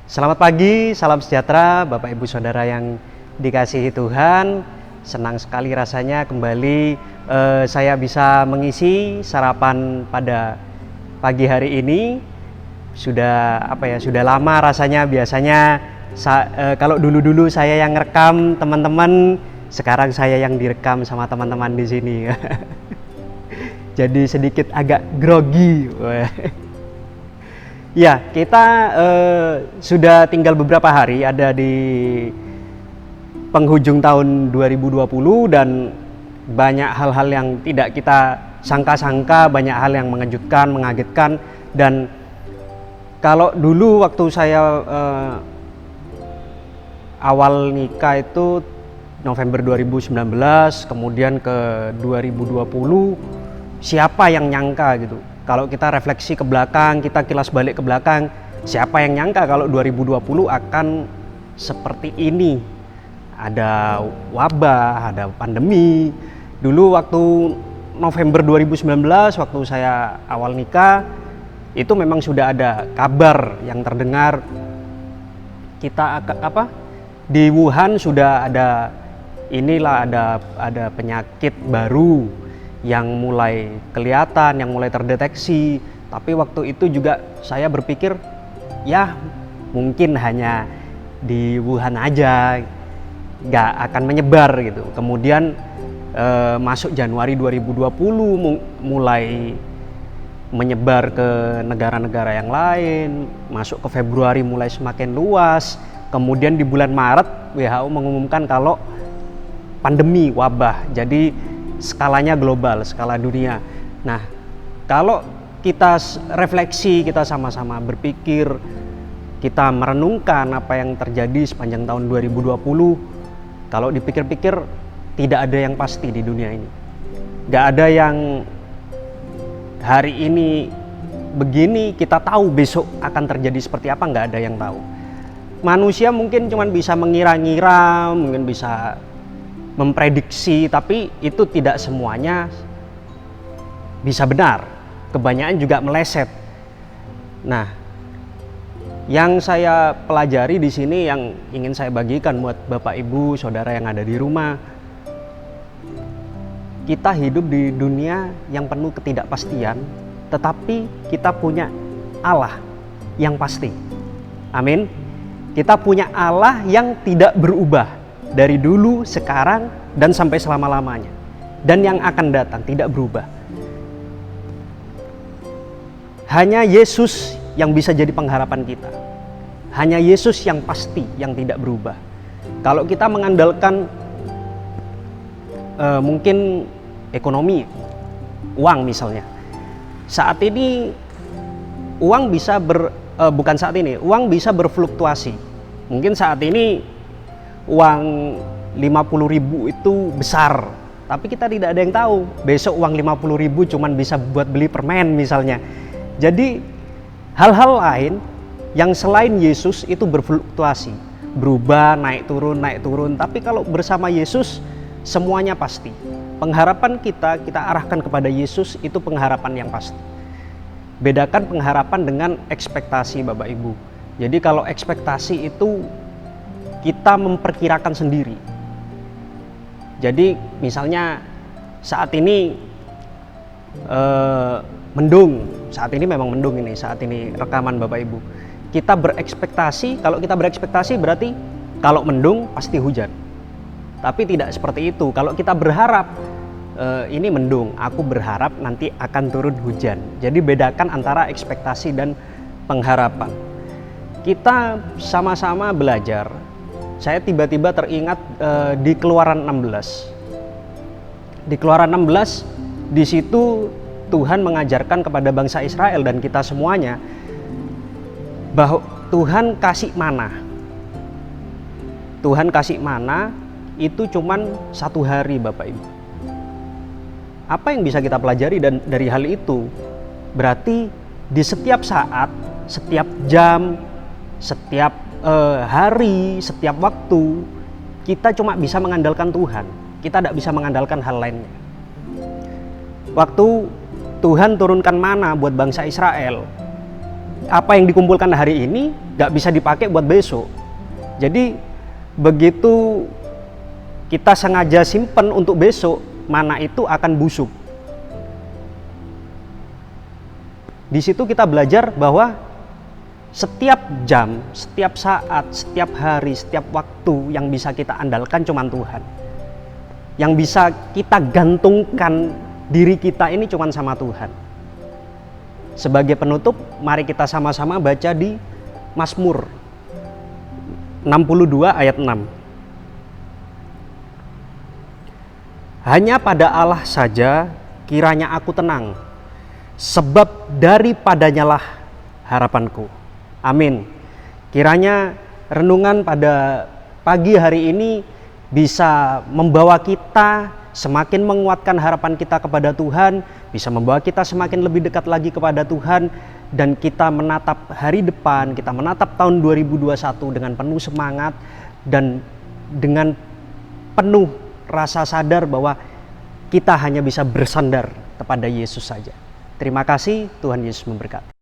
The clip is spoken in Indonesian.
Selamat pagi, salam sejahtera Bapak Ibu Saudara yang dikasihi Tuhan. Senang sekali rasanya kembali saya bisa mengisi sarapan pada pagi hari ini. Sudah lama rasanya, biasanya kalau dulu-dulu saya yang rekam teman-teman, sekarang saya yang direkam sama teman-teman di sini. Jadi sedikit agak grogi. Ya, kita sudah tinggal beberapa hari ada di penghujung tahun 2020 dan banyak hal-hal yang tidak kita sangka-sangka, banyak hal yang mengejutkan, mengagetkan. Dan kalau dulu waktu saya awal nikah itu November 2019, kemudian ke 2020, siapa yang nyangka gitu. Kalau kita refleksi ke belakang, kita kilas balik ke belakang, siapa yang nyangka kalau 2020 akan seperti ini? Ada wabah, ada pandemi. Dulu waktu November 2019, waktu saya awal nikah, itu memang sudah ada kabar yang terdengar di Wuhan sudah ada penyakit baru yang mulai kelihatan, yang mulai terdeteksi. Tapi waktu itu juga saya berpikir, ya mungkin hanya di Wuhan aja, nggak akan menyebar gitu. Kemudian masuk Januari 2020 mulai menyebar ke negara-negara yang lain, masuk ke Februari mulai semakin luas. Kemudian di bulan Maret WHO mengumumkan kalau pandemi wabah, jadi skalanya global, skala dunia. Nah, kalau kita refleksi, kita sama-sama berpikir, kita merenungkan apa yang terjadi sepanjang tahun 2020, kalau dipikir-pikir tidak ada yang pasti di dunia ini. Gak ada yang hari ini begini kita tahu besok akan terjadi seperti apa, gak ada yang tahu. Manusia mungkin cuma bisa mengira-ngira, mungkin bisa memprediksi, tapi itu tidak semuanya bisa benar. Kebanyakan juga meleset. Nah, yang saya pelajari di sini, yang ingin saya bagikan buat Bapak Ibu, Saudara yang ada di rumah, kita hidup di dunia yang penuh ketidakpastian, tetapi kita punya Allah yang pasti. Amin. Kita punya Allah yang tidak berubah. Dari dulu, sekarang, dan sampai selama-lamanya. Dan yang akan datang tidak berubah. Hanya Yesus yang bisa jadi pengharapan kita. Hanya Yesus yang pasti, yang tidak berubah. Kalau kita mengandalkan mungkin ekonomi, uang misalnya. Saat ini uang bisa uang bisa berfluktuasi. Mungkin saat ini uang 50.000 itu besar, tapi kita tidak ada yang tahu besok uang 50.000 cuman bisa buat beli permen misalnya. Jadi hal-hal lain yang selain Yesus itu berfluktuasi, berubah, naik turun. Tapi kalau bersama Yesus semuanya pasti. Pengharapan kita arahkan kepada Yesus, itu pengharapan yang pasti. Bedakan pengharapan dengan ekspektasi Bapak Ibu. Jadi kalau ekspektasi itu kita memperkirakan sendiri. Jadi misalnya saat ini mendung, saat ini memang mendung ini, saat ini rekaman Bapak Ibu. Kita berekspektasi, kalau kita berekspektasi berarti kalau mendung pasti hujan. Tapi tidak seperti itu. Kalau kita berharap ini mendung, aku berharap nanti akan turun hujan. Jadi bedakan antara ekspektasi dan pengharapan. Kita sama-sama belajar. Saya tiba-tiba teringat di Keluaran 16. Di Keluaran 16, di situ Tuhan mengajarkan kepada bangsa Israel dan kita semuanya bahwa Tuhan kasih mana. Tuhan kasih mana itu cuman 1 hari Bapak Ibu. Apa yang bisa kita pelajari dari hal itu? Berarti di setiap saat, setiap jam, setiap hari, setiap waktu kita cuma bisa mengandalkan Tuhan. Kita tidak bisa mengandalkan hal lainnya. Waktu Tuhan turunkan mana buat bangsa Israel, apa yang dikumpulkan hari ini nggak bisa dipakai buat besok. Jadi begitu kita sengaja simpen untuk besok, mana itu akan busuk. Di situ kita belajar bahwa setiap jam, setiap saat, setiap hari, setiap waktu yang bisa kita andalkan cuma Tuhan. Yang bisa kita gantungkan diri kita ini cuma sama Tuhan. Sebagai penutup, mari kita sama-sama baca di Mazmur 62 ayat 6. Hanya pada Allah saja kiranya aku tenang, sebab daripadanyalah harapanku. Amin. Kiranya renungan pada pagi hari ini bisa membawa kita semakin menguatkan harapan kita kepada Tuhan, bisa membawa kita semakin lebih dekat lagi kepada Tuhan, dan kita menatap hari depan, kita menatap tahun 2021 dengan penuh semangat dan dengan penuh rasa sadar bahwa kita hanya bisa bersandar kepada Yesus saja. Terima kasih, Tuhan Yesus memberkati.